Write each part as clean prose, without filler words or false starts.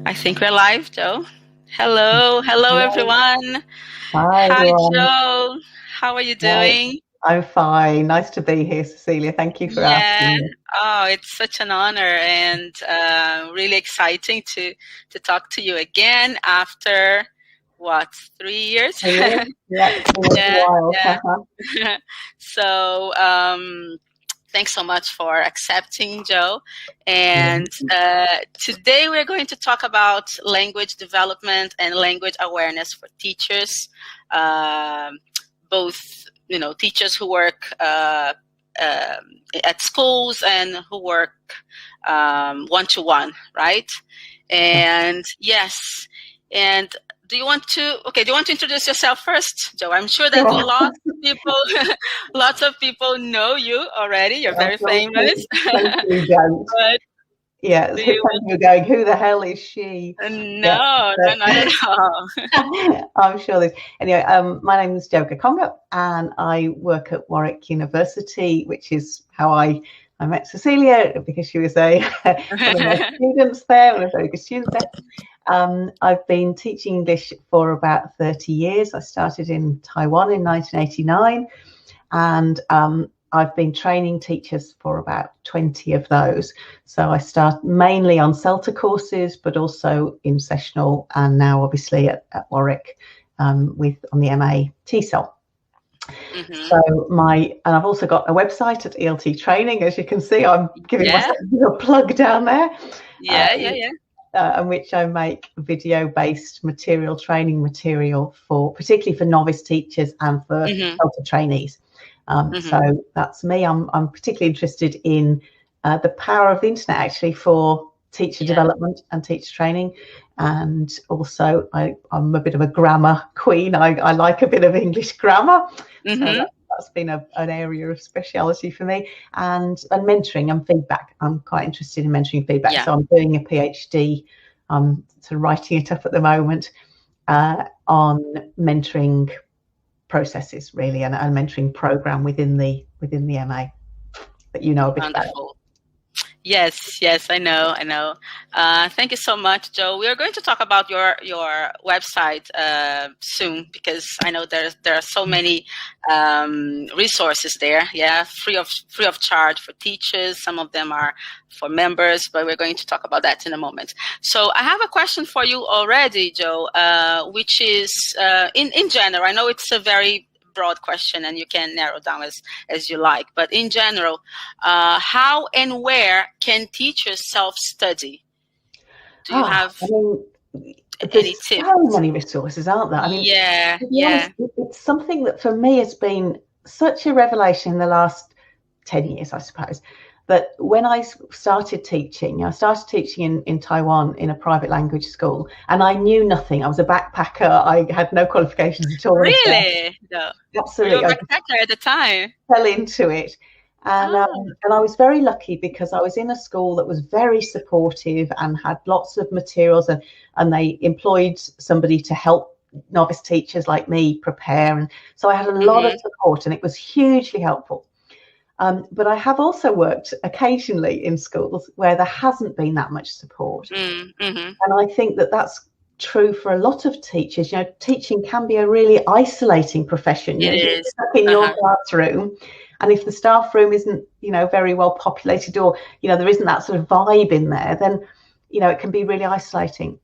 I think we're live, Jo. Hello, Hello. everyone. Hi, Hi, everyone. Jo. How are you Hi. doing? I'm fine. Nice to be here, Cecilia. Thank you for Yeah. asking me. Oh, it's such an honor and really exciting to talk to you again after what, 3 years? Are you? Yeah, it's been a little Yeah, while. yeah. So, thanks so much for accepting, Jo. Yeah. And today we're going to talk about language development and language awareness for teachers, both teachers who work at schools and who work one-to-one, right? And yes, and do you want to introduce yourself first, Jo? I'm sure that Sure. lots of people know you already. You're Oh, very well, famous. thankfully don't. But Yeah, do some you people are going, who the hell is she? Yeah, no, but not at all. I'm sure there's. Anyway, my name is Jo Gakonga, and I work at Warwick University, which is how I met Cecilia, because she was one of my students there, and a very good student there. I've been teaching English for about 30 years. I started in Taiwan in 1989, and I've been training teachers for about 20 of those. So I start mainly on CELTA courses, but also in sessional, and now obviously at Warwick on the MA TESOL. So and I've also got a website at ELT Training, as you can see. I'm giving myself a plug down there. In which I make video-based training material particularly for novice teachers and for CELTA trainees. So that's me. I'm particularly interested in the power of the internet, actually, for teacher development and teacher training. And also, I'm a bit of a grammar queen. I like a bit of English grammar. So that's been an area of speciality for me. And mentoring and feedback. I'm quite interested in mentoring feedback. Yeah. So I'm doing a PhD. I'm sort of writing it up at the moment on mentoring processes, really, and a mentoring program within the MA that you know a bit about. Yes, I know. Thank you so much, Jo. We are going to talk about your website soon, because I know there are so many resources there. Yeah, free of charge for teachers. Some of them are for members, but we're going to talk about that in a moment. So I have a question for you already, Jo, which is in general. I know it's a very broad question, and you can narrow down as you like. But in general, how and where can teachers self-study? Do you have any tips? There's so many resources, aren't there? I mean, honest, it's something that for me has been such a revelation in the last 10 years, I suppose. But when I started teaching, in Taiwan in a private language school, and I knew nothing. I was a backpacker. I had no qualifications at all. Really? No. Absolutely. You were a backpacker at the time? Fell into it. And I was very lucky because I was in a school that was very supportive and had lots of materials, and they employed somebody to help novice teachers like me prepare. And so I had a lot of support, and it was hugely helpful. But I have also worked occasionally in schools where there hasn't been that much support. And I think that that's true for a lot of teachers. You know, teaching can be a really isolating profession. You're stuck in your classroom, and if the staff room isn't, very well populated, or, there isn't that sort of vibe in there, then, it can be really isolating.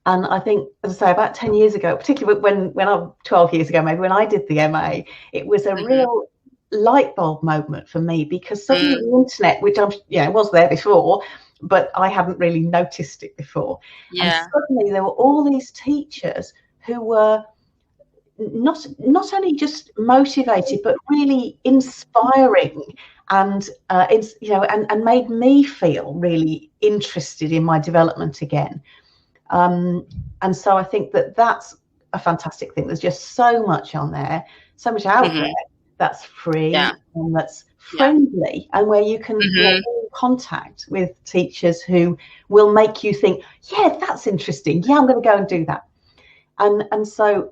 And I think, as I say, about 10 years ago, particularly when I'm 12 years ago, maybe when I did the MA, it was a real light bulb moment for me, because suddenly the internet, which was there before, but I hadn't really noticed it before. And suddenly there were all these teachers who were not only just motivated, but really inspiring, and and made me feel really interested in my development again. And so I think that that's a fantastic thing. There's just so much on there, so much out there that's free and that's friendly, and where you can get in contact with teachers who will make you think, yeah, that's interesting. Yeah, I'm going to go and do that. And so,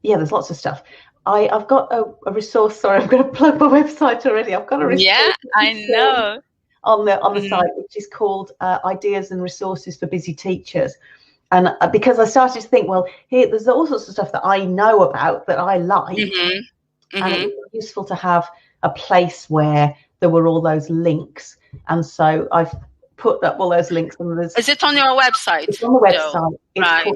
there's lots of stuff. I've got a resource. Sorry, I'm going to plug my website already. I've got a resource. Yeah, I know. on the site, which is called Ideas and Resources for Busy Teachers. And because I started to think, well, here there's all sorts of stuff that I know about that I like, and it was useful to have a place where there were all those links. And so I've put up all those links. And is it on your website? It's on the website. Joe? It's right.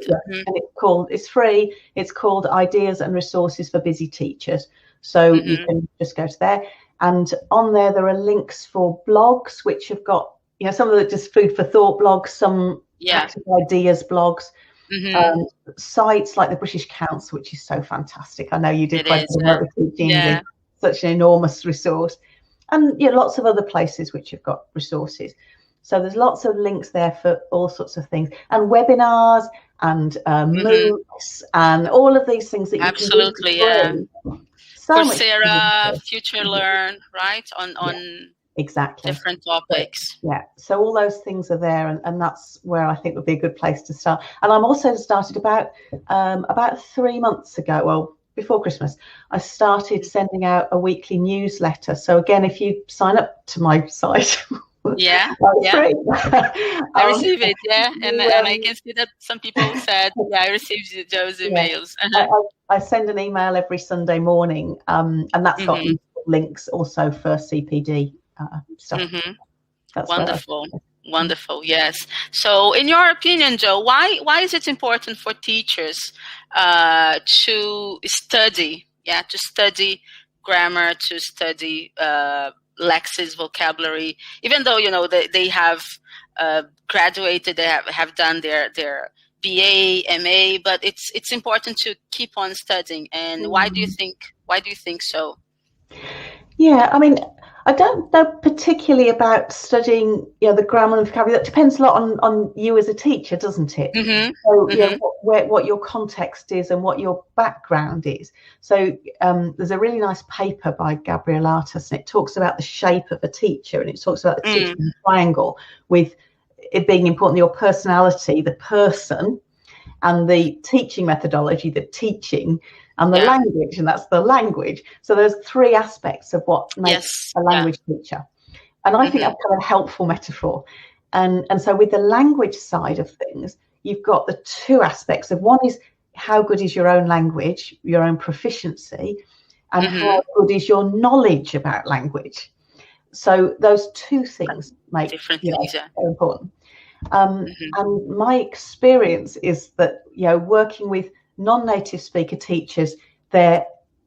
called, it's free. It's called Ideas and Resources for Busy Teachers. So you can just go to there. And on there are links for blogs, which have got, some of the just food for thought blogs, some active ideas blogs, sites like the British Council, which is so fantastic. I know you did quite a lot of teaching English, such an enormous resource. And lots of other places which have got resources. So there's lots of links there for all sorts of things, and webinars and MOOCs and all of these things that you can do. So Coursera, Future Learn, right? On exactly different topics. So all those things are there, and that's where I think would be a good place to start. And I'm also started about 3 months ago, well, before Christmas, I started sending out a weekly newsletter. So again, if you sign up to my site, I receive it, and I can see that some people said, I received Joe's emails. I send an email every Sunday morning, and that's got links also for CPD stuff. That's wonderful. Yes. So, in your opinion, Joe, why is it important for teachers to study grammar, to study lexis, vocabulary, even though they have graduated, they have done their BA, MA, but it's important to keep on studying. And why do you think so? Yeah, I mean, I don't know particularly about studying the grammar and vocabulary. That depends a lot on you as a teacher, doesn't it? So what your context is and what your background is. So there's a really nice paper by Gabriel Artus, and it talks about the shape of a teacher, and it talks about the teaching triangle, with it being important, your personality, the person, and the teaching methodology, the teaching, and the language, and that's the language. So there's 3 aspects of what makes a language teacher. And I think that's kind of a helpful metaphor. And so with the language side of things, you've got the 2 aspects of, one is how good is your own language, your own proficiency, and how good is your knowledge about language. So those 2 things make different things, very important. And my experience is that working with non-native speaker teachers, their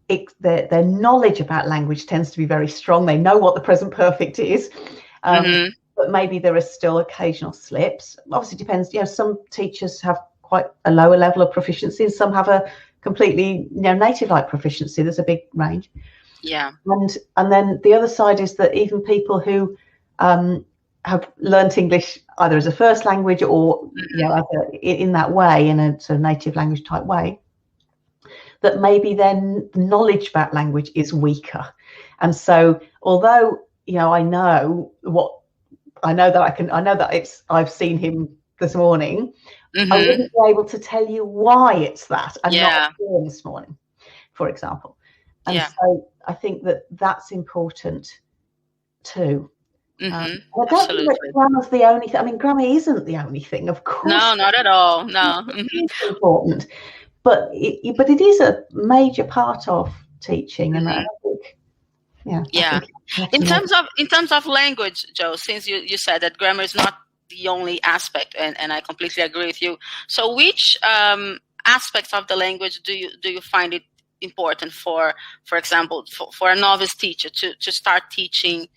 knowledge about language tends to be very strong. They know what the present perfect is, but maybe there are still occasional slips. Obviously, depends. Some teachers have quite a lower level of proficiency, and some have a completely native-like proficiency. There's a big range. Yeah. And then the other side is that even people who have learnt English either as a first language or in that way, in a sort of native language type way, that maybe their knowledge about language is weaker. And so although I know that I've seen him this morning, I wouldn't be able to tell you why it's that and not here this morning, for example. And so I think that that's important too. I don't think that grammar's the only thing. I mean, grammar isn't the only thing, of course. No, not at all. No. It's important, but it is a major part of teaching, and I think, In terms of language, Joe, since you said that grammar is not the only aspect, and I completely agree with you. So, which aspects of the language do you find it important for example, for a novice teacher to start teaching?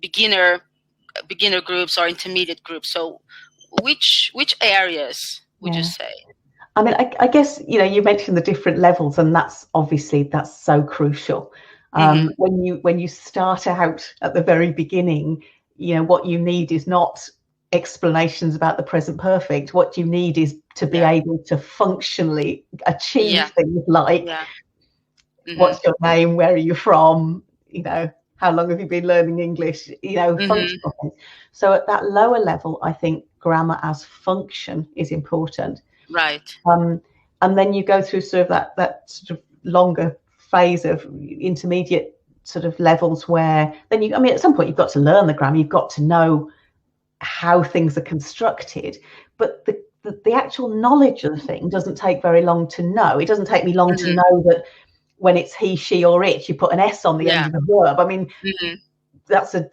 Beginner groups or intermediate groups. So which areas would you say? I mean, I guess, you mentioned the different levels, and that's so crucial. When you start out at the very beginning, what you need is not explanations about the present perfect. What you need is to be able to functionally achieve things like, what's your name? Where are you from? How long have you been learning English? Functional things. So at that lower level, I think grammar as function is important. Right. And then you go through sort of that sort of longer phase of intermediate sort of levels where then you, I mean, at some point you've got to learn the grammar, you've got to know how things are constructed, but the actual knowledge of the thing doesn't take very long to know. It doesn't take me long to know that when it's he, she, or it, you put an S on the end of the verb. I mean, that's a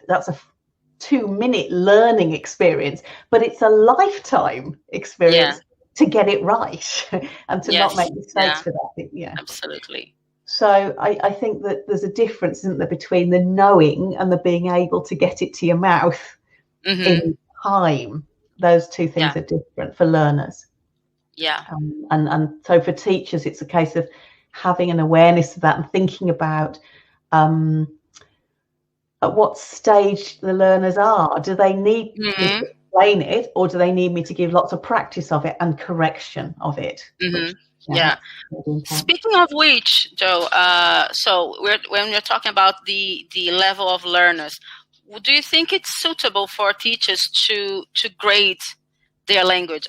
2-minute learning experience, but it's a lifetime experience to get it right and to not make mistakes with that. Yeah, absolutely. So I think that there's a difference, isn't there, between the knowing and the being able to get it to your mouth in time. Those two things are different for learners. Yeah. And so for teachers, it's a case of having an awareness of that and thinking about at what stage the learners are. Do they need me to explain it, or do they need me to give lots of practice of it and correction of it? Which, Speaking of which, Jo, so when we're talking about the level of learners, do you think it's suitable for teachers to grade their language,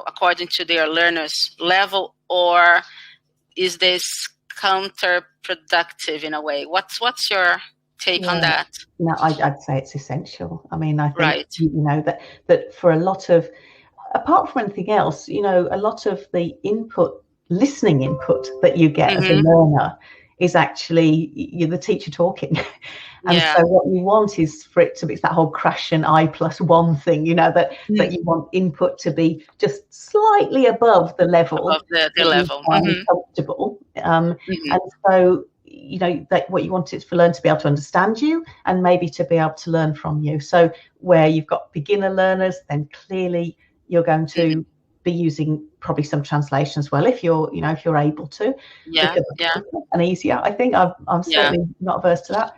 according to their learners' level, or is this counterproductive in a way? What's your take on that? No, I'd say it's essential. I mean, I think that for a lot of, apart from anything else, a lot of the listening input that you get as a learner is actually the teacher talking. And so what you want is for it to be, it's that whole crash and I+1 thing, that you want input to be just slightly above the level. Above the level. Comfortable. And so, that what you want is for learners to be able to understand you and maybe to be able to learn from you. So where you've got beginner learners, then clearly you're going to be using probably some translation as well, if you're able to. And easier, I think. I'm certainly not averse to that.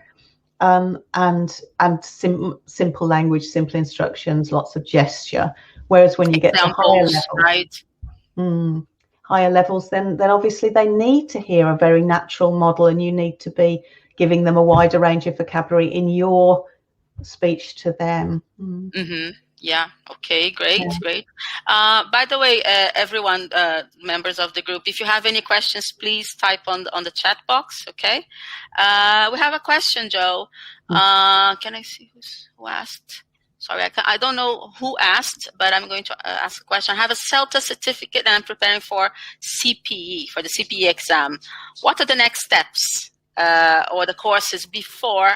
And simple language, simple instructions, lots of gesture. Whereas when you get to higher levels, higher levels, then obviously they need to hear a very natural model, and you need to be giving them a wider range of vocabulary in your speech to them. Yeah. Okay. Great. By the way, everyone, members of the group, if you have any questions, please type on the chat box. Okay. We have a question, Jo. Can I see who asked? Sorry, I don't know who asked, but I'm going to ask a question. I have a CELTA certificate and I'm preparing for CPE, for the CPE exam. What are the next steps or the courses before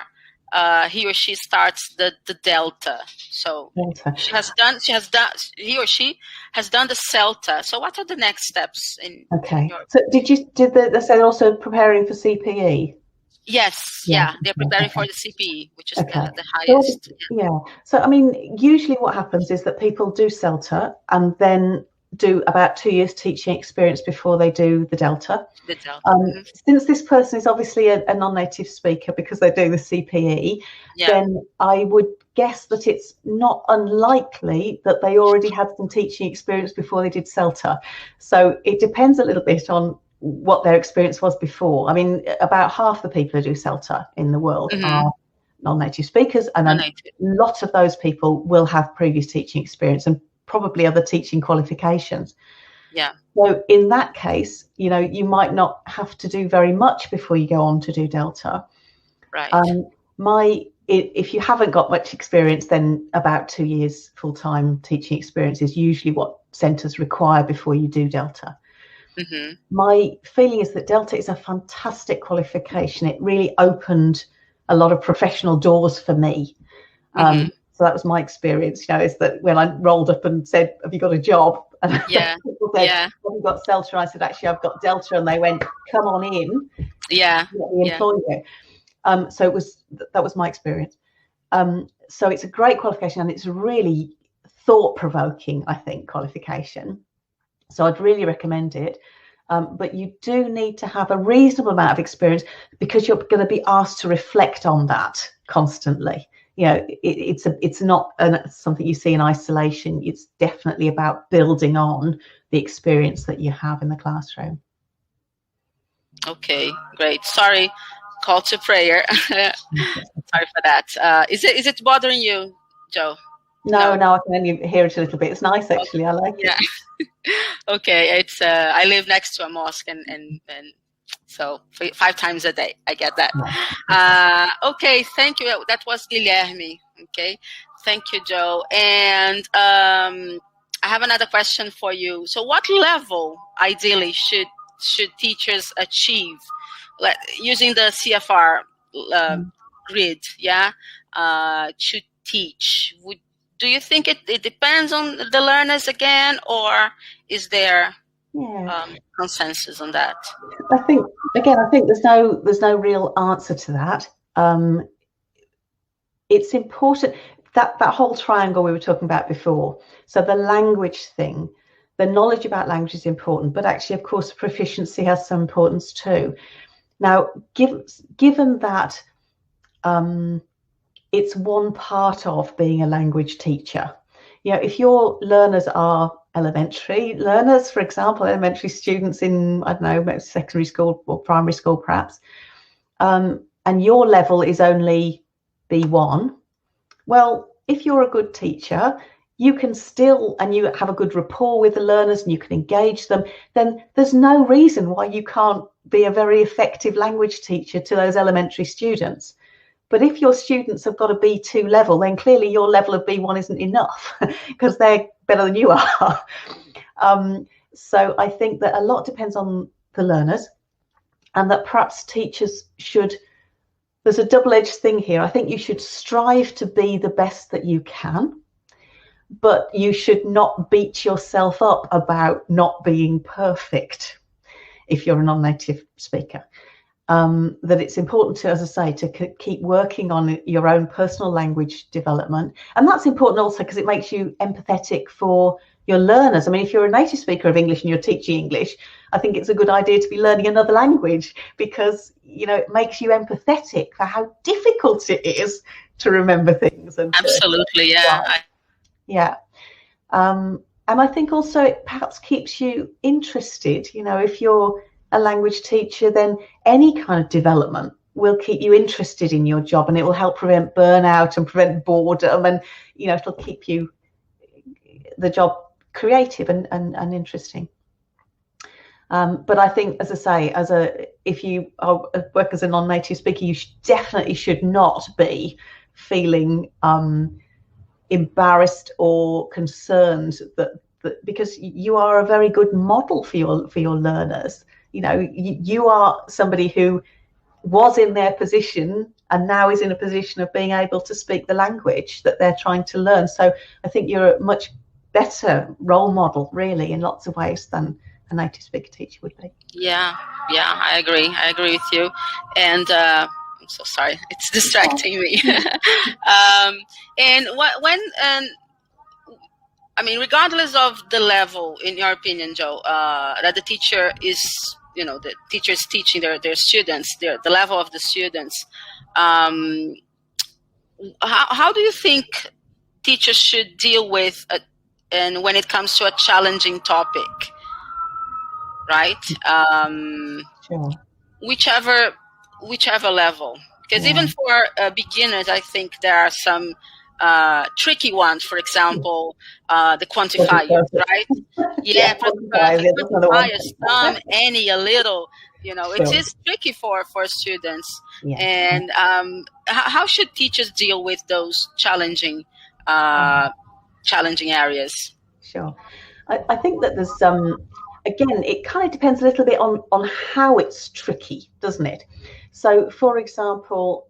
he or she starts the Delta? So he or she has done the CELTA. So what are the next steps? So did they say they're also preparing for CPE? Yes, they're preparing for the CPE, which is the highest. So I mean, usually what happens is that people do CELTA and then do about 2 years teaching experience before they do the Delta. Since this person is obviously a non-native speaker because they're doing the CPE, then I would guess that it's not unlikely that they already had some teaching experience before they did CELTA. So it depends a little bit on what their experience was before. I mean, about half the people who do CELTA in the world are non-native speakers, and a lot of those people will have previous teaching experience and probably other teaching qualifications. So in that case, you might not have to do very much before you go on to do Delta. If you haven't got much experience, then about 2 years full-time teaching experience is usually what centres require before you do Delta. My feeling is that Delta is a fantastic qualification. It really opened a lot of professional doors for me. So that was my experience, is that when I rolled up and said, have you got a job? And people said, have you got CELTA? I said, actually, I've got Delta. And they went, come on in. Let me employ you. So that was my experience. So it's a great qualification, and it's a really thought-provoking, I think, qualification. So I'd really recommend it. But you do need to have a reasonable amount of experience because you're going to be asked to reflect on that constantly. It's not something you see in isolation. It's definitely about building on the experience that you have in the classroom. Okay, great. Sorry, call to prayer. Sorry for that. Is it bothering you, Jo? No, I can only hear it a little bit. It's nice, actually. I like it. Okay, it's I live next to a mosque, and So 5 times a day, I get that. Okay, thank you. That was Guilherme. Okay, thank you, Jo. And I have another question for you. So what level, ideally, should teachers achieve, using the CFR grid, to teach? Do you think it depends on the learners again, or is there consensus on that? I think there's no real answer to that. It's important that whole triangle we were talking about before. So the language thing, the knowledge about language is important, but actually, of course, proficiency has some importance too. Now, given that it's one part of being a language teacher, if your learners are elementary learners, for example, elementary students in, I don't know, secondary school or primary school perhaps, and your level is only B1, well, if you're a good teacher, you can still, and you have a good rapport with the learners and you can engage them, then there's no reason why you can't be a very effective language teacher to those elementary students. But if your students have got a B2 level, then clearly your level of B1 isn't enough because they're better than you are. So I think that a lot depends on the learners, and that perhaps teachers should, there's a double-edged thing here. I think you should strive to be the best that you can, but you should not beat yourself up about not being perfect if you're a non-native speaker. That it's important to, as I say, to keep working on your own personal language development. And that's important also because it makes you empathetic for your learners. I mean, if you're a native speaker of English and you're teaching English, I think it's a good idea to be learning another language because, it makes you empathetic for how difficult it is to remember things. And absolutely, yeah. And I think also it perhaps keeps you interested. If you're a language teacher, then any kind of development will keep you interested in your job, and it will help prevent burnout and prevent boredom, and it'll keep the job creative and interesting. But I think, as I say, if you work as a non-native speaker, you definitely should not be feeling embarrassed or concerned that because you are a very good model for your learners. You are somebody who was in their position and now is in a position of being able to speak the language that they're trying to learn. So I think you're a much better role model, really, in lots of ways than a native speaker teacher would be. Yeah, I agree with you. And I'm so sorry, it's distracting me. And I mean, regardless of the level, in your opinion, Jo, that the teacher is, the teachers teaching their students, the level of the students, how do you think teachers should deal with and when it comes to a challenging topic, right? Sure. Whichever level, because even for beginners, I think there are some tricky ones. For example, the quantifiers, right? Quantifiers, some, any, a little. Sure. It is tricky for students. Yeah. And how should teachers deal with those challenging areas? Sure. I think that there's again, it kind of depends a little bit on how it's tricky, doesn't it? So, for example,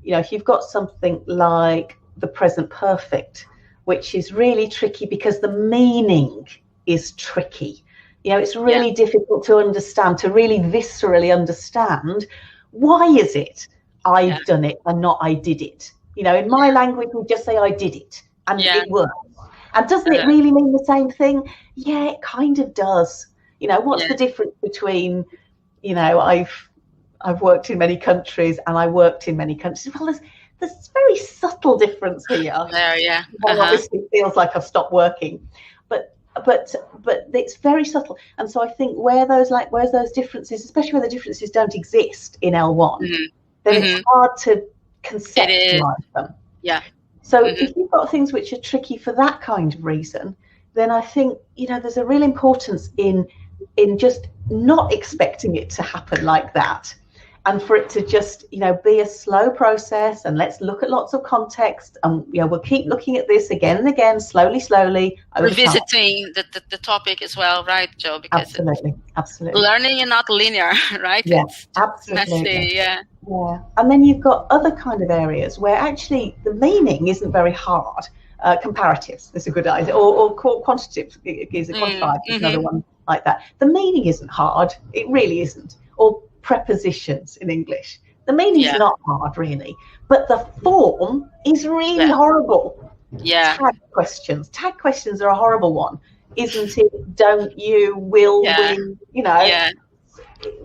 if you've got something like the present perfect, which is really tricky because the meaning is tricky. It's really difficult to understand, to really viscerally understand, why is it I've done it and not I did it? In my language, we just say I did it and it works. And doesn't it really mean the same thing? Yeah, it kind of does. What's the difference between, I've worked in many countries and I worked in many countries? Well, there's very subtle difference here. Well, obviously it feels like I've stopped working, but it's very subtle. And so I think where's those differences, especially where the differences don't exist in L1, then it's hard to conceptualize them. Yeah. So if you've got things which are tricky for that kind of reason, then I think, there's a real importance in just not expecting it to happen like that, and for it to just, be a slow process, and let's look at lots of context, and we'll keep looking at this again and again, slowly over time. Revisiting the topic as well, right, Jo? Because Absolutely. Learning is not linear, right? Yeah, It's absolutely. messy, yeah. And then you've got other kind of areas where actually the meaning isn't very hard. Comparatives is a good idea, or quantitative is a quantified, is another one like that. The meaning isn't hard, it really isn't. Or prepositions in English, the meaning's not hard really, but the form is really horrible. Tag questions are a horrible one, isn't it? Don't you, will we,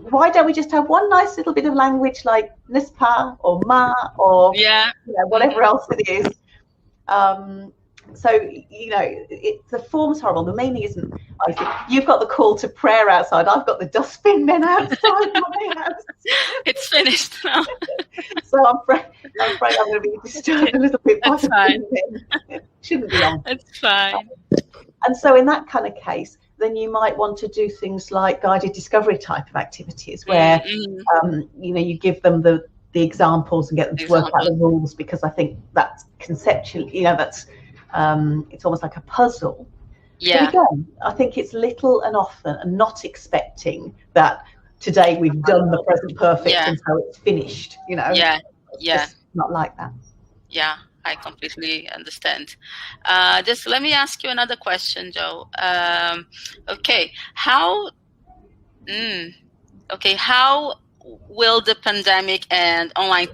why don't we just have one nice little bit of language like n'est-ce pas or ma or whatever else it is. So the form's horrible, the meaning isn't. You've got the call to prayer outside, I've got the dustbin men outside my house. It's finished now. So I'm afraid I'm going to be disturbed a little bit. That's fine. It shouldn't be on. It's fine. And so in that kind of case, then you might want to do things like guided discovery type of activities where you give them the examples and get them to work out the rules, because I think that's conceptually, that's it's almost like a puzzle. But again, I think it's little and often, and not expecting that today we've done the present perfect and so it's finished, It's just not like that. Yeah, I completely understand. Just let me ask you another question, Jo. Okay, how will the pandemic and the online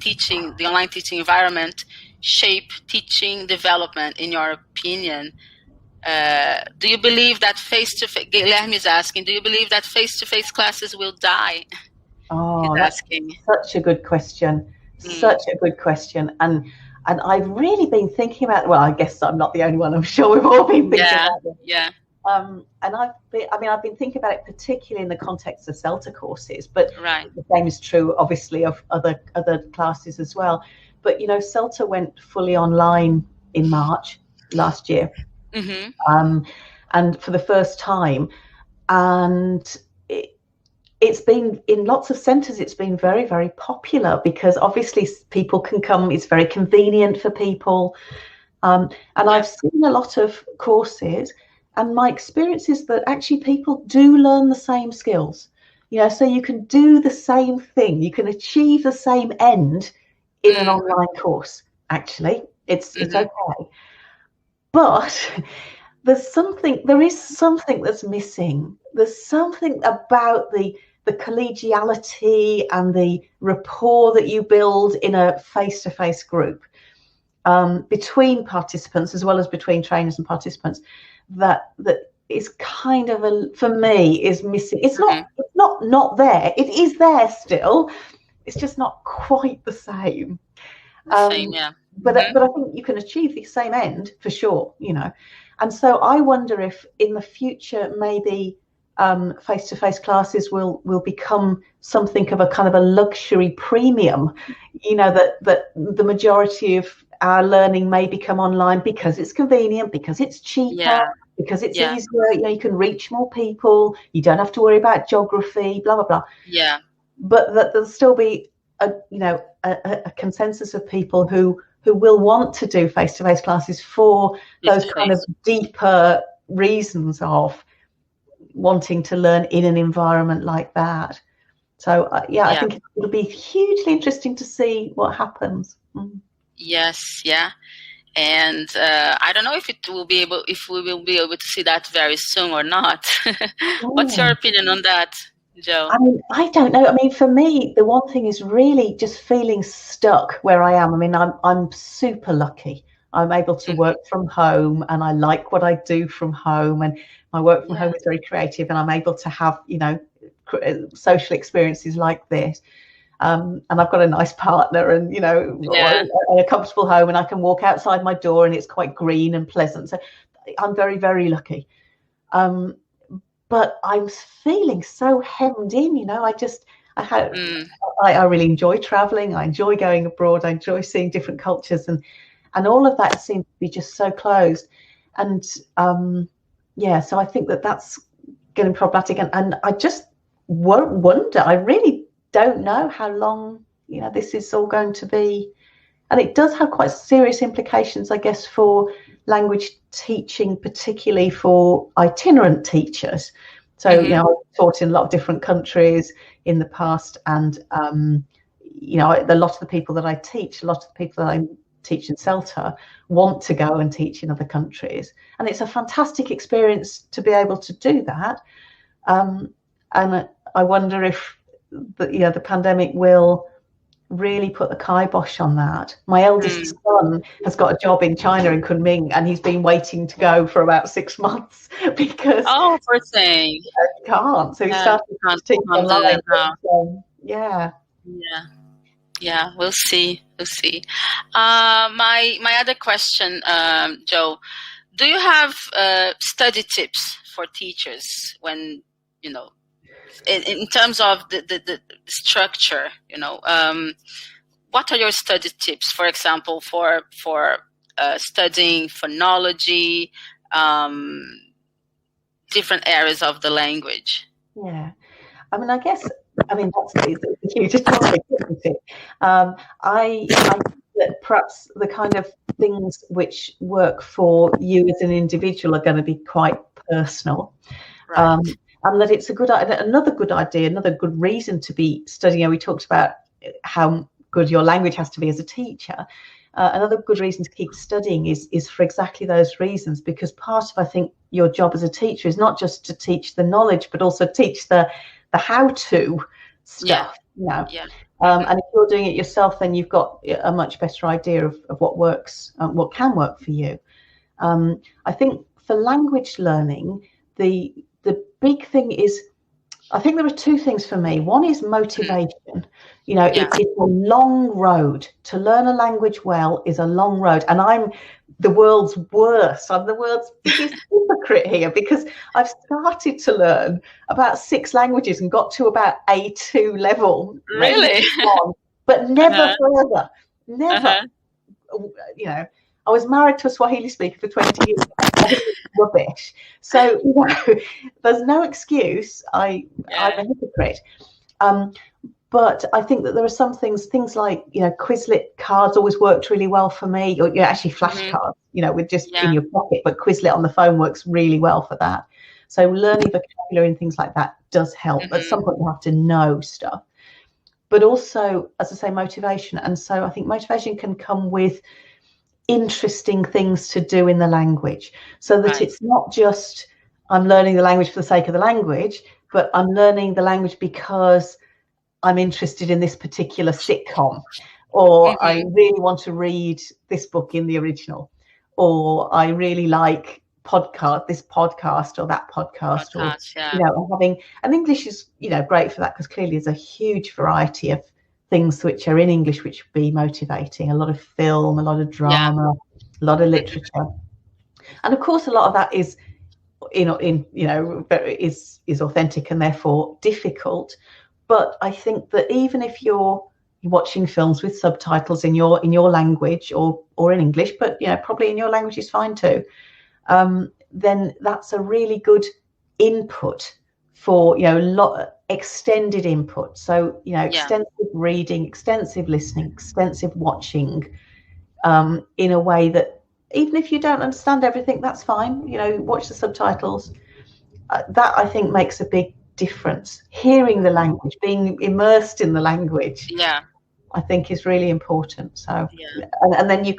teaching environment shape teaching development, in your opinion? Do you believe that face-to-face, Guilherme is asking, do you believe that face-to-face classes will die? Oh, that's such a good question. Such a good question. And I've really been thinking about, well, I guess I'm not the only one, I'm sure we've all been thinking about it. Yeah. And I've been thinking about it particularly in the context of CELTA courses, but the same is true, obviously, of other classes as well. But, CELTA went fully online in March last year, and for the first time. And it's been, in lots of centres, it's been very, very popular because obviously people can come, it's very convenient for people. And I've seen a lot of courses, and my experience is that actually people do learn the same skills. So you can do the same thing, you can achieve the same end in an online course. Actually, it's okay. But there is something that's missing. There's something about the collegiality and the rapport that you build in a face-to-face group between participants, as well as between trainers and participants, that is kind of for me is missing. It's not there. It is there still. It's just not quite the same. But I think you can achieve the same end for sure, And so I wonder if in the future maybe face-to-face classes will become something of a kind of a luxury premium, that the majority of our learning may become online because it's convenient, because it's cheaper, because it's easier. You can reach more people. You don't have to worry about geography, blah blah blah. Yeah. But that there'll still be a consensus of people who will want to do face-to-face classes for those kind of deeper reasons of wanting to learn in an environment like that. So I think it'll be hugely interesting to see what happens. Yes, and I don't know if we will be able to see that very soon or not. What's your opinion on that, Jo? I mean, I don't know. I mean, for me, the one thing is really just feeling stuck where I am. I mean, I'm super lucky. I'm able to work from home, and I like what I do from home, and my work from home is very creative, and I'm able to have, social experiences like this. And I've got a nice partner, and a comfortable home, and I can walk outside my door and it's quite green and pleasant. So I'm very, very lucky. But I'm feeling so hemmed in, I really enjoy traveling. I enjoy going abroad. I enjoy seeing different cultures, and all of that seems to be just so closed. And so I think that's getting problematic. And I just wonder. I really don't know how long, this is all going to be. And it does have quite serious implications, I guess, for language teaching, particularly for itinerant teachers. So, I've taught in a lot of different countries in the past, and, a lot of the people that I teach, a lot of the people that I teach in CELTA want to go and teach in other countries. And it's a fantastic experience to be able to do that. And I wonder if the pandemic will really put the kibosh on that. My eldest son has got a job in China in Kunming, and he's been waiting to go for about 6 months because poor thing. He can't. So he started to teach online. Yeah, we'll see. My other question, Jo, do you have study tips for teachers when, in terms of the structure, what are your study tips, for example, for studying phonology, different areas of the language? Yeah. I guess that's a huge topic, isn't it? I think that perhaps the kind of things which work for you as an individual are going to be quite personal. Right. And that it's another good reason to be studying. We talked about how good your language has to be as a teacher. Another good reason to keep studying is for exactly those reasons, because part of, I think, your job as a teacher is not just to teach the knowledge, but also teach the how-to stuff. And if you're doing it yourself, then you've got a much better idea of what works, what can work for you. I think for language learning, the big thing is, I think there are two things for me. One is motivation. It's a long road. To learn a language well is a long road. And I'm the world's worst. I'm the world's biggest hypocrite here, because I've started to learn about 6 languages and got to about A2 level. Really? But never further. Never. I was married to a Swahili speaker for 20 years. Rubbish. So there's no excuse. I'm a hypocrite. But I think that there are some things like Quizlet cards always worked really well for me. Or actually flashcards, with just in your pocket. But Quizlet on the phone works really well for that. So learning vocabulary and things like that does help. At some point you have to know stuff. But also, as I say, motivation. And so I think motivation can come with interesting things to do in the language, so that it's not just I'm learning the language for the sake of the language, but I'm learning the language because I'm interested in this particular sitcom, or I really want to read this book in the original, or I really like this podcast or that podcast, and English is great for that, because clearly there's a huge variety of things which are in English which would be motivating. A lot of film, a lot of drama, a lot of literature, and of course a lot of that is is authentic and therefore difficult. But I think that even if you're watching films with subtitles in your language or in English, but probably in your language is fine too, then that's a really good input for extended input. So extensive reading, extensive listening, extensive watching, in a way that even if you don't understand everything, that's fine. Watch the subtitles. That I think makes a big difference. Hearing the language, being immersed in the language, I think is really important. So, and then you've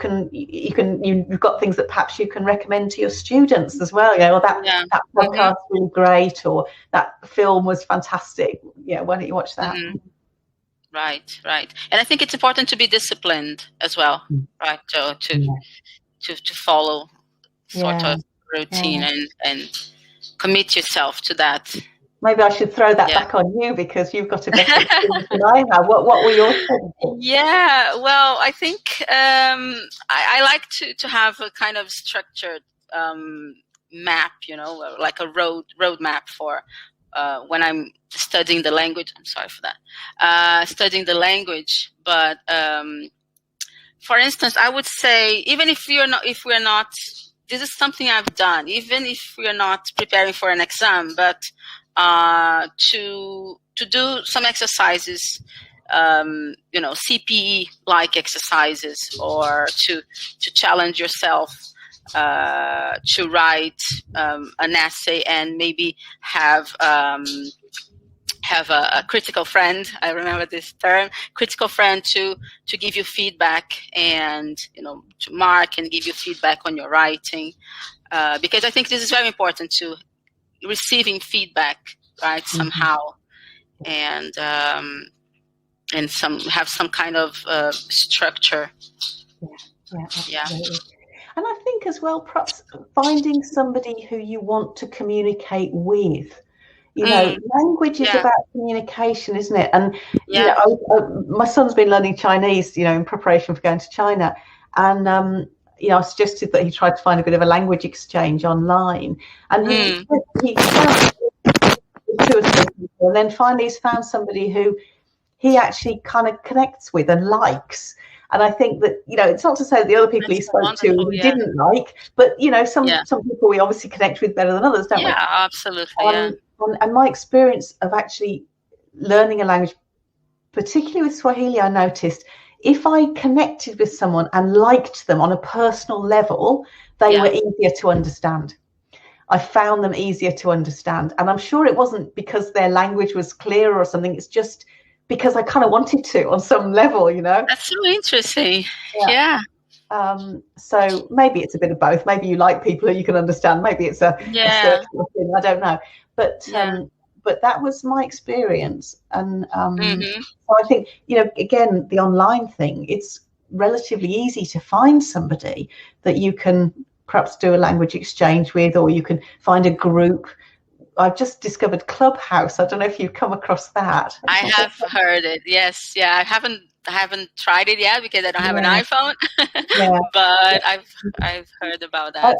got things that perhaps you can recommend to your students as well. That podcast is really great, or that film was fantastic. Why don't you watch that? Right. And I think it's important to be disciplined as well, right, Jo, to follow sort of routine and commit yourself to that. Maybe I should throw that back on you, because you've got a better experience than I have. What were your thoughts? Yeah, well, I think I like to have a kind of structured map, like a road map for when I'm studying the language. I'm sorry for that. Studying the language, but for instance, I would say, even if we're not, this is something I've done, even if we're not preparing for an exam, but to do some exercises, CPE-like exercises, or to challenge yourself to write an essay and maybe have a critical friend. I remember this term, critical friend, to give you feedback and, to mark and give you feedback on your writing. Because I think this is very important, to receiving feedback, right, somehow, and have some kind of structure. Yeah. And I think as well, perhaps finding somebody who you want to communicate with. Language is about communication, isn't it? And my son's been learning Chinese, in preparation for going to China, and I suggested that he tried to find a bit of a language exchange online, and he found 2 or 3 people, and then finally he's found somebody who he actually kind of connects with and likes. And I think that, it's not to say that the other people he spoke to he didn't like, but, some people we obviously connect with better than others, don't we? Yeah, absolutely. And my experience of actually learning a language, particularly with Swahili, I noticed if I connected with someone and liked them on a personal level, they were easier to understand. I found them easier to understand. And I'm sure it wasn't because their language was clear or something. It's just because I kind of wanted to on some level, That's so interesting. Yeah. So maybe it's a bit of both. Maybe you like people who you can understand. Maybe it's a circular thing. I don't know. But that was my experience. And so I think, again, the online thing, it's relatively easy to find somebody that you can perhaps do a language exchange with, or you can find a group. I've just discovered Clubhouse. I don't know if you've come across that. I have heard it. Yes. Yeah. I haven't tried it yet because I don't have an iPhone. But I've heard about that.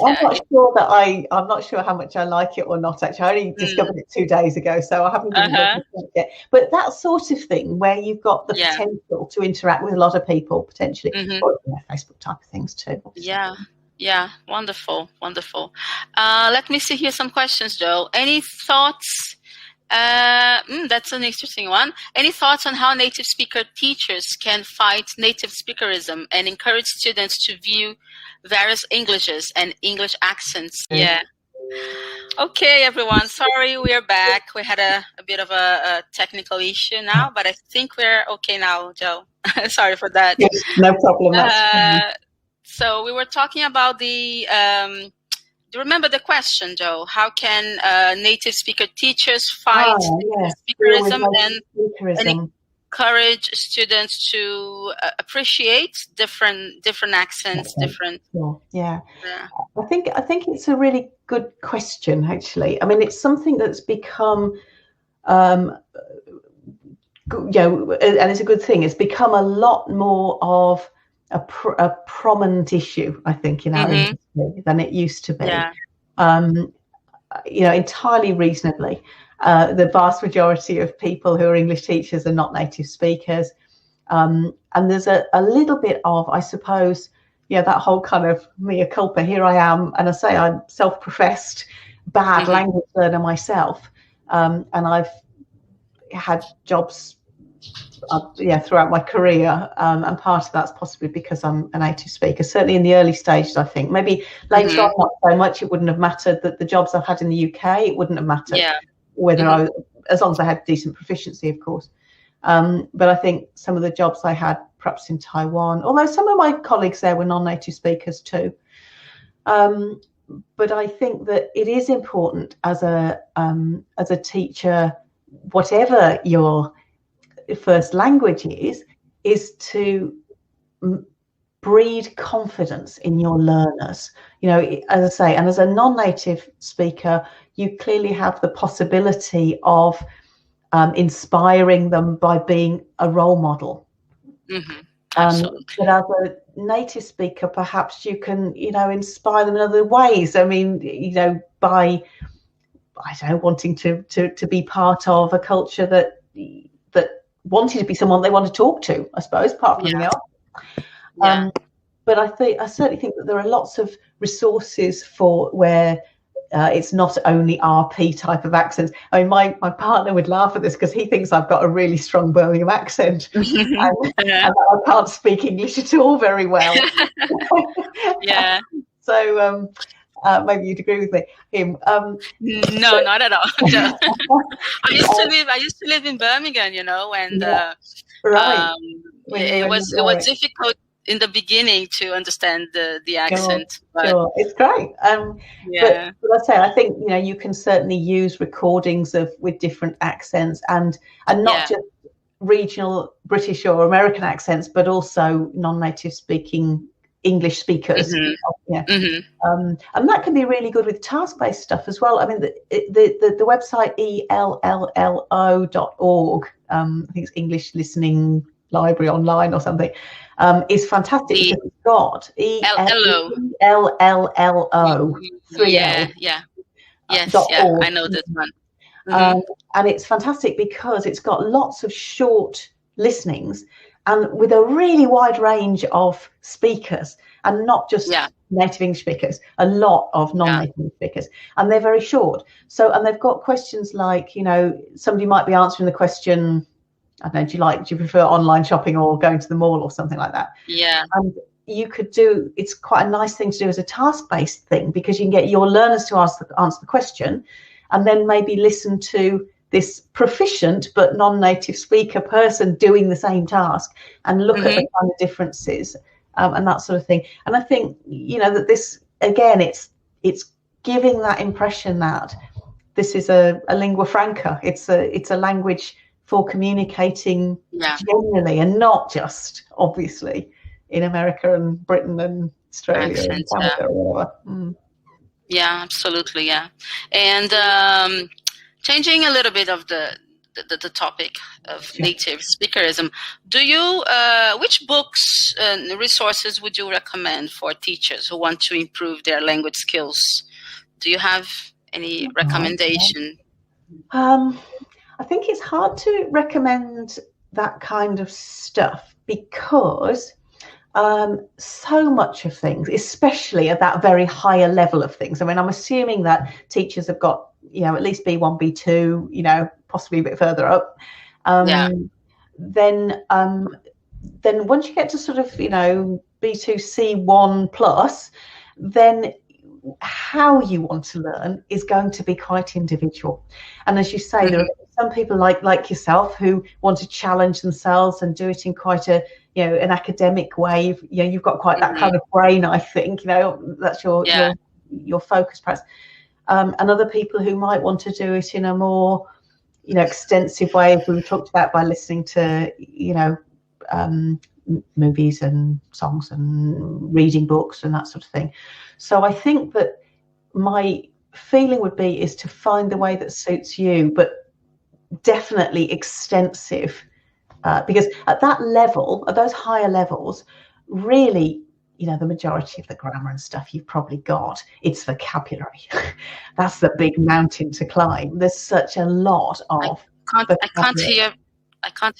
I'm not sure how much I like it or not. Actually, I only discovered it 2 days ago, so I haven't given it yet. But that sort of thing, where you've got the potential to interact with a lot of people, potentially, or Facebook type of things too. Obviously. Yeah, wonderful. Let me see here some questions, Jo. Any thoughts? That's an interesting one. Any thoughts on how native speaker teachers can fight native speakerism and encourage students to view various Englishes and English accents? Yeah. Okay, everyone. Sorry, we are back. We had a bit of a technical issue now, but I think we're okay now, Jo. Sorry for that. Yes, no problem. So we were talking about the, do you remember the question, Jo? How can native speaker teachers fight speakerism and encourage students to appreciate different accents, different? Yeah. I think it's a really good question, actually. I mean, it's something that's become, and it's a good thing. It's become a lot more of a prominent issue, I think, in our industry than it used to be. Entirely reasonably. The vast majority of people who are English teachers are not native speakers. And there's a little bit of, I suppose, that whole kind of mea culpa. Here I am, and I say I'm self-professed bad language learner myself. And I've had jobs throughout my career, and part of that's possibly because I'm a native speaker, certainly in the early stages. I think maybe later on not so much. It wouldn't have mattered that the jobs I've had in the UK, it wouldn't have mattered whether I, as long as I had decent proficiency, of course. But I think some of the jobs I had perhaps in Taiwan, although some of my colleagues there were non-native speakers too, but I think that it is important as a teacher, whatever your first language is to breed confidence in your learners. As I say, and as a non-native speaker, you clearly have the possibility of inspiring them by being a role model. But as a native speaker, perhaps you can, inspire them in other ways. I mean, by, wanting to be part of a culture that wanting to be someone they want to talk to, I suppose, apart from anything else. But I certainly think that there are lots of resources for where it's not only RP type of accents. I mean, my partner would laugh at this because he thinks I've got a really strong Birmingham accent, and I can't speak English at all very well. Yeah. So maybe you'd agree with him. No, not at all. I used to live in Birmingham, and right. It was difficult in the beginning to understand the accent. Sure. It's great. But I think you can certainly use recordings with different accents and not just regional British or American accents, but also non-native speaking English speakers. And that can be really good with task-based stuff as well. I mean, the website ELLLO.org, I think it's English Listening Library Online or something, is fantastic because it's got ELLLO 3 L. Yes, I know this one. And it's fantastic because it's got lots of short listenings and with a really wide range of speakers, and not just native English speakers, a lot of non-native speakers, and they're very short. So, and they've got questions like, somebody might be answering the question, I don't know, do you prefer online shopping or going to the mall or something like that? Yeah. And you could it's quite a nice thing to do as a task-based thing, because you can get your learners to answer the question and then maybe listen to this proficient but non-native speaker person doing the same task and look at the kind of differences and that sort of thing. And I think, that this, again, it's giving that impression that this is a lingua franca. It's a language for communicating generally, and not just obviously in America and Britain and Australia and Canada or whatever. Yeah, absolutely. Yeah. And changing a little bit of the topic of native speakerism, which books and resources would you recommend for teachers who want to improve their language skills? Do you have any recommendation? I think it's hard to recommend that kind of stuff because so much of things, especially at that very higher level of things. I mean, I'm assuming that teachers have got, at least B1, B2, possibly a bit further up. Then once you get to sort of, B2, C1 plus, then how you want to learn is going to be quite individual. And as you say, there are some people like yourself who want to challenge themselves and do it in quite a an academic way. You've got quite that kind of brain, I think. That's your focus, perhaps. And other people who might want to do it in a more extensive way, as we talked about, by listening to movies and songs and reading books and that sort of thing. So I think that my feeling would be is to find the way that suits you, but definitely extensive, because at that level, at those higher levels, really, the majority of the grammar and stuff you've probably got, it's vocabulary. That's the big mountain to climb. There's such a lot of I can't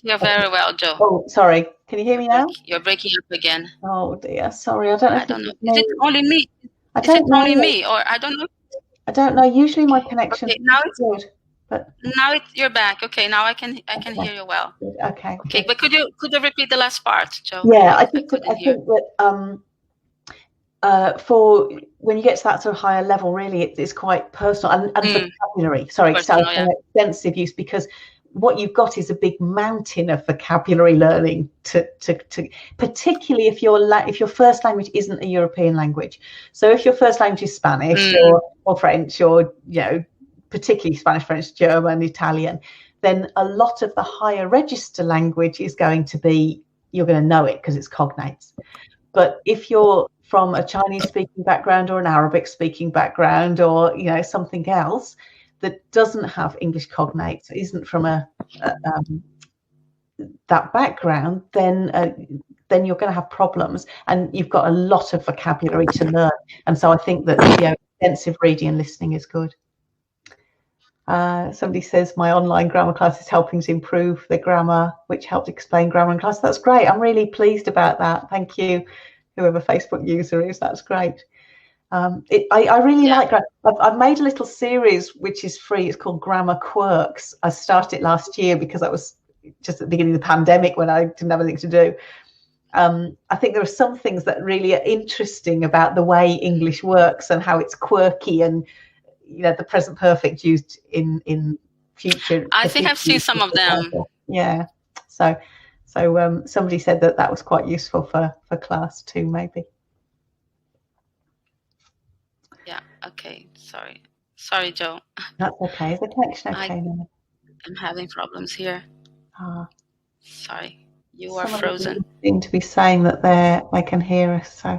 hear very well, Jo. Oh, sorry. Can you hear me now? You're breaking up again. Oh dear, sorry. I don't know. Is it only me? Only me, or I don't know? I don't know. Usually my connection is good, but now you're back. Okay, now I can hear you well. Okay. Okay, but could you repeat the last part, Jo? Yeah, I think that for when you get to that sort of higher level, really, it's quite personal and vocabulary. Sorry, extensive use, because what you've got is a big mountain of vocabulary learning to particularly if your first language isn't a European language. So if your first language is Spanish or French, or particularly Spanish, French, German, Italian, then a lot of the higher register language is going to be, you're going to know it because it's cognates. But if you're from a Chinese speaking background or an Arabic speaking background, or something else that doesn't have English cognates, isn't from that background, then you're going to have problems, and you've got a lot of vocabulary to learn. And so I think that extensive reading and listening is good. Somebody says my online grammar class is helping to improve the grammar, which helped explain grammar in class. That's great. I'm really pleased about that. Thank you, whoever Facebook user is. That's great. I really like that. I've made a little series which is free. It's called Grammar Quirks. I started last year because I was just at the beginning of the pandemic when I didn't have anything to do. I think there are some things that really are interesting about the way English works and how it's quirky, and the present perfect used in future. I think I've seen some of them. Yeah. So somebody said that was quite useful for class too, maybe. Yeah. Okay. Sorry, Jo. That's okay. Is the connection okay now? I'm having problems here. Sorry. You are frozen. Seem to be saying that they can hear us. So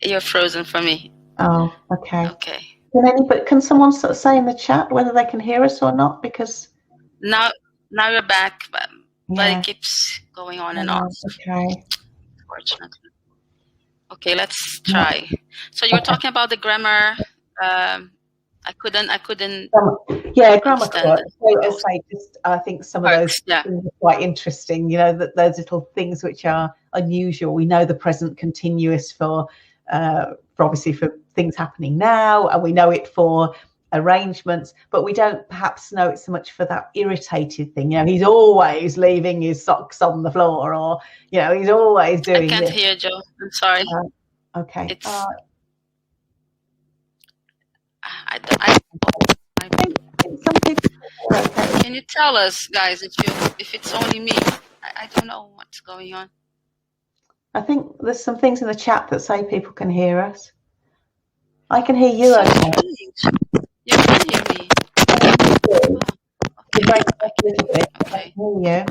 you're frozen for me. Oh, okay. Okay. Can someone sort of say in the chat whether they can hear us or not? Because now you're back, but it keeps going on and on. Okay. Unfortunately. Okay, let's try. So you were talking about the grammar. I couldn't. Grammar quirks. So I think some of those things are quite interesting. That those little things which are unusual. We know the present continuous for obviously for things happening now, and we know it for arrangements, but we don't perhaps know it so much for that irritated thing. He's always leaving his socks on the floor, or he's always doing. I can't hear, Jo. I'm sorry. Okay. Can you tell us, guys, if it's only me? I don't know what's going on. I think there's some things in the chat that say people can hear us. I can hear you. Okay. You can hear me. Okay. I can hear you.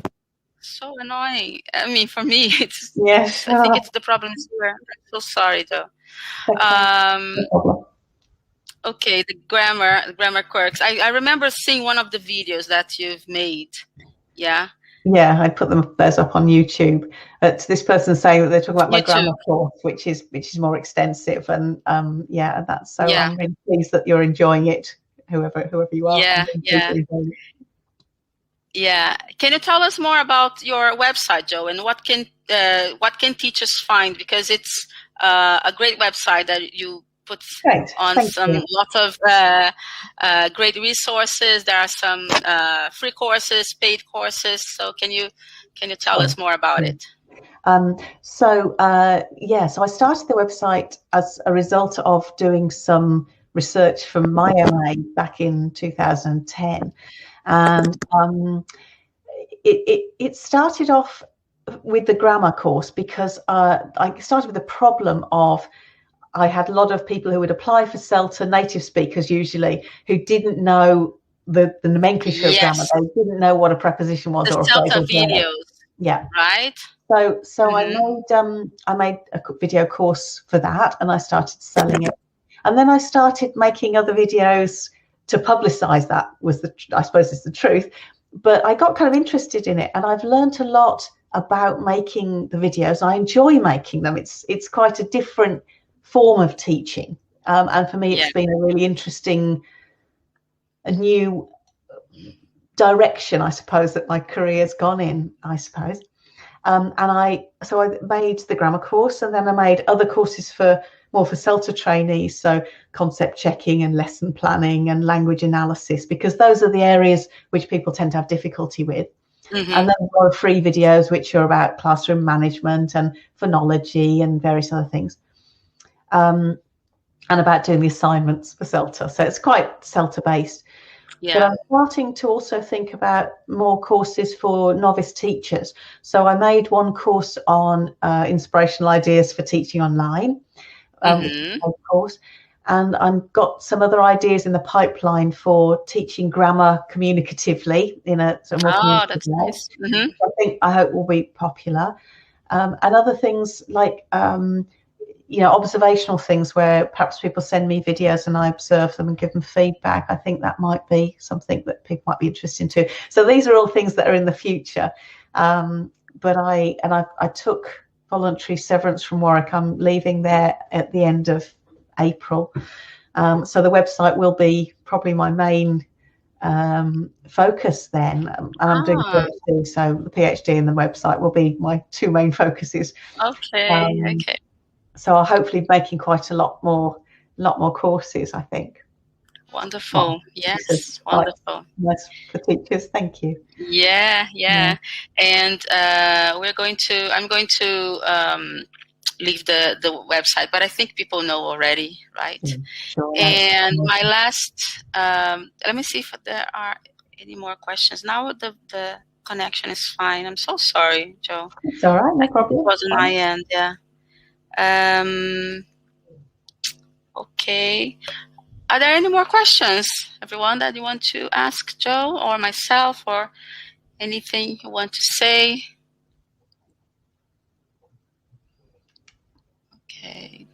So annoying. I mean, for me, it's. Yes. I think it's the problem here. I'm so sorry, though. Okay, the grammar quirks. I remember seeing one of the videos that you've made. Yeah. Yeah, I put those up on YouTube. This person saying that they're talking about my grammar course, which is more extensive, and that's so. I'm really pleased that you're enjoying it, whoever you are. Yeah. Can you tell us more about your website, Jo, and what can teachers find? Because it's a great website that you put on lots of great resources. There are some free courses, paid courses. So can you tell us more about it? So I started the website as a result of doing some research from my MA back in 2010, and it started off with the grammar course because I started with the problem of I had a lot of people who would apply for CELTA, native speakers usually, who didn't know the nomenclature of grammar. They didn't know what a preposition was or a phrasal verb. Videos. Yeah. Right. So I made a video course for that, and I started selling it. And then I started making other videos to publicize that. I suppose it's the truth. But I got kind of interested in it, and I've learned a lot about making the videos. I enjoy making them. It's quite a different form of teaching, and for me it's been a really interesting, a new direction, I suppose, that my career's gone in, I suppose. And I made the grammar course, and then I made other courses for CELTA trainees, so concept checking and lesson planning and language analysis, because those are the areas which people tend to have difficulty with. Mm-hmm. And then there are free videos which are about classroom management and phonology and various other things, and about doing the assignments for CELTA. So it's quite CELTA based. Yeah. But I'm starting to also think about more courses for novice teachers. So I made one course on inspirational ideas for teaching online, course, and I've got some other ideas in the pipeline for teaching grammar communicatively in a sort of more that's nice. Mm-hmm. I hope will be popular, and other things like observational things where perhaps people send me videos and I observe them and give them feedback. I think that might be something that people might be interested in too. So these are all things that are in the future. But I took voluntary severance from Warwick. I'm leaving there at the end of April. So the website will be probably my main focus then, and I'm doing a PhD, so the PhD and the website will be my two main focuses. Okay. So I'll hopefully making quite a lot more courses, I think. Wonderful. Yes, wonderful. Nice for teachers. Thank you. Yeah. And I'm going to leave the website, but I think people know already, right? Sure. And my last, let me see if there are any more questions. Now the connection is fine. I'm so sorry, Jo. It's all right, no problem. It was on my end, yeah. Okay. Are there any more questions, everyone, that you want to ask Jo or myself, or anything you want to say? Okay.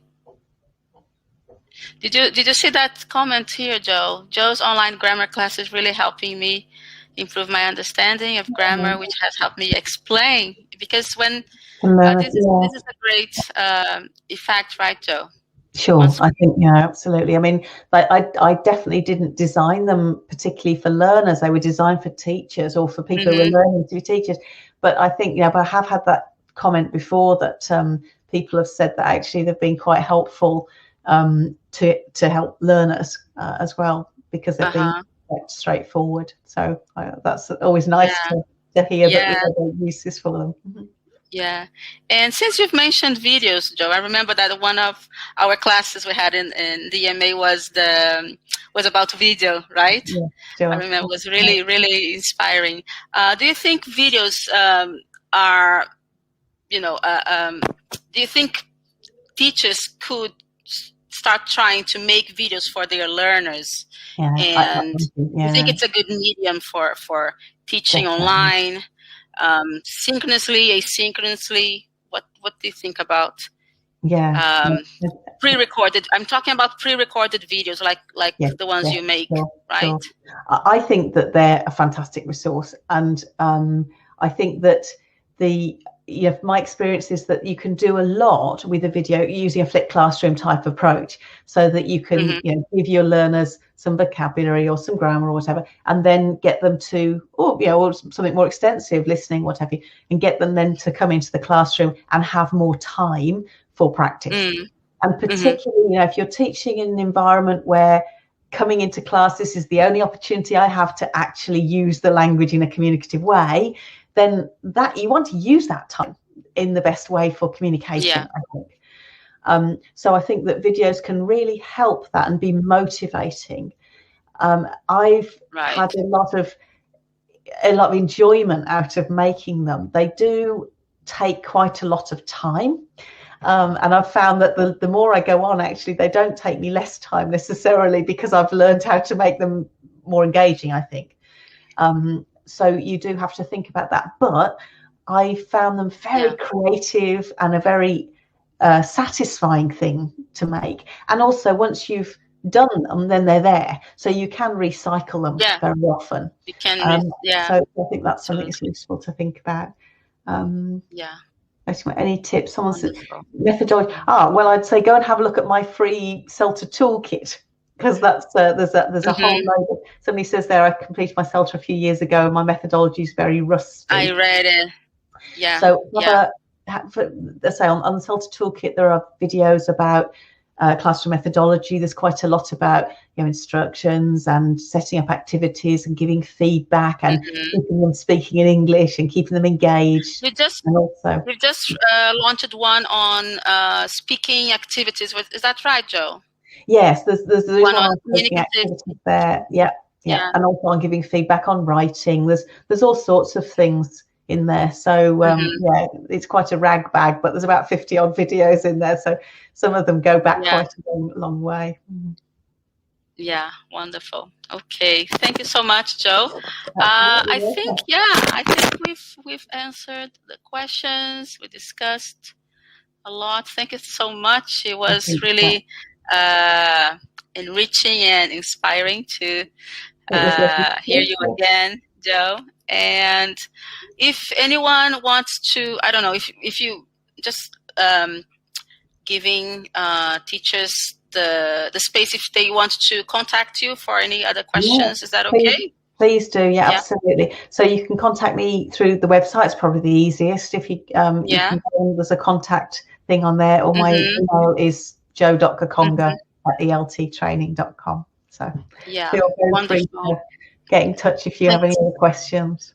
Did you see that comment here, Jo? Jo's online grammar class is really helping me improve my understanding of grammar, which has helped me explain. Because when this is a great effect, right, Jo? Sure, I think, absolutely. I mean, I definitely didn't design them particularly for learners. They were designed for teachers or for people who were learning to be teachers. But I think, but I have had that comment before that people have said that actually they've been quite helpful to help learners as well, because they've been quite straightforward. So that's always nice to hear that there's uses for them. Yeah, and since you've mentioned videos, Jo, I remember that one of our classes we had in DMA was about video, right? Yeah, sure. I remember it was really inspiring. Do you think videos are, do you think teachers could start trying to make videos for their learners? And do you think it's a good medium for teaching online? Synchronously, asynchronously, what do you think about pre-recorded? I'm talking about pre-recorded videos, like the ones you make, right? Sure. I think that they're a fantastic resource, and I think that my experience is that you can do a lot with a video using a flipped classroom type approach, so that you can give your learners some vocabulary or some grammar or whatever, and then get them to, or something more extensive, listening, whatever, and get them then to come into the classroom and have more time for practice. And particularly, if you're teaching in an environment where coming into class, this is the only opportunity I have to actually use the language in a communicative way, then that you want to use that time in the best way for communication, I think. So I think that videos can really help that and be motivating. I've had a lot of enjoyment out of making them. They do take quite a lot of time. And I've found that the more I go on, actually, they don't take me less time necessarily, because I've learned how to make them more engaging, I think. So you do have to think about that. But I found them very creative and a very satisfying thing to make. And also, once you've done them, then they're there. So you can recycle them very often. You can, So I think that's something that's useful to think about. Any tips? Someone said methodology. Well, I'd say go and have a look at my free CELTA toolkit, because that's there's a whole load of, somebody says there, I completed my CELTA a few years ago and my methodology is very rusty. I read it. So let's say on the CELTA toolkit there are videos about classroom methodology. There's quite a lot about instructions and setting up activities and giving feedback and keeping them speaking in English and keeping them engaged. We've just launched one on speaking activities. Is that right, Jo? Yes, there's one on speaking activities there. Yeah. And also on giving feedback on writing. There's all sorts of things in there. So it's quite a rag bag, but there's about 50 odd videos in there. So some of them go back quite a long way. Yeah, wonderful. Okay, thank you so much, Jo. I think we've answered the questions. We discussed a lot. Thank you so much. It was really enriching and inspiring to hear you again, Jo. And if anyone wants to, I don't know, if you just giving teachers the space if they want to contact you for any other questions. Is that okay? Please do. Yeah, absolutely. So you can contact me through the website. It's probably the easiest. If you, you can go, there's a contact thing on there, or my email is jo.gakonga@elttraining.com. So feel very free to get in touch if you have any other questions.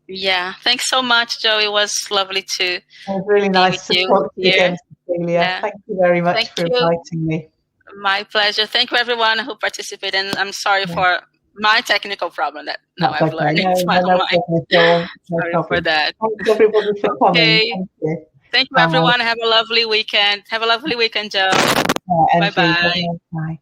Yeah, thanks so much, Jo. It was lovely to. It was really nice to talk to you again, Cecilia. Yeah. Thank you very much for inviting me. My pleasure. Thank you, everyone who participated. And I'm sorry for my technical problem that now I've learned. It's my own mind. Sorry for that. Thanks, everybody, for coming. Thank you, everyone. Have a lovely weekend. Have a lovely weekend, Jo. Bye-bye. Bye.